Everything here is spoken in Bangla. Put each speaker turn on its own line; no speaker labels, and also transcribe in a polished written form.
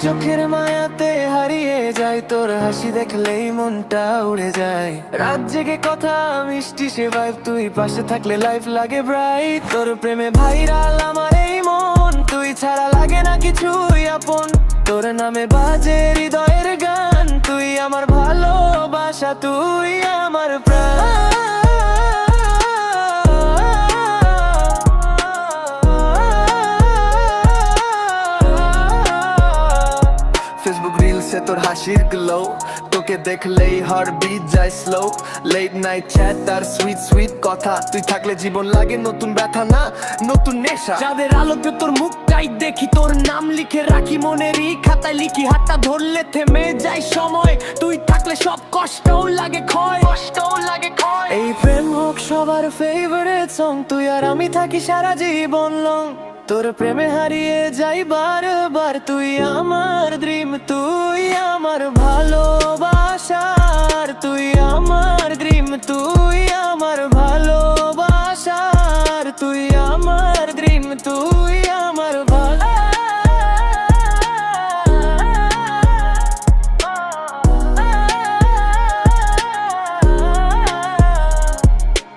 চোখের মায়াতে হারিয়ে যায়, তোর হাসি দেখলেই মনটা উড়ে যায়। রাত জেগে কথা মিষ্টি সে ভাইব, তুই পাশে থাকলে লাইফ লাগে ব্রাইট। তোর প্রেমে ভাইরাল আমার এই মন, তুই ছাড়া লাগে না কিছুই আপন। তোর নামে বাজে হৃদয়ের গান, তুই আমার ভালোবাসা, তুই আমার প্রাণ। ফেসবুক রিলসে তোর হাসির গ্লো, তোকে দেখলেই হার্টবিট যায় স্লো। লেট নাইট চ্যাট আর সুইট সুইট কথা, তুই থাকলে জীবন লাগে নতুন ব্যথা না নতুন নেশা। যাদের আলোতে তোর মুখটাই দেখি, তোর নাম লিখে রাখি মনেরই খাতায় লিখি। হাতটা ধরলে থেমে যায় সময়, তুই থাকলে সব কষ্টও লাগে ক্ষয়, কষ্টও লাগে ক্ষয়। এই প্রেম হোক সবার ফেভারিট সং, তুই আর আমি থাকি সারা জীবন লং। তোর প্রেমে হারিয়ে যাই বারবার, তুই আমার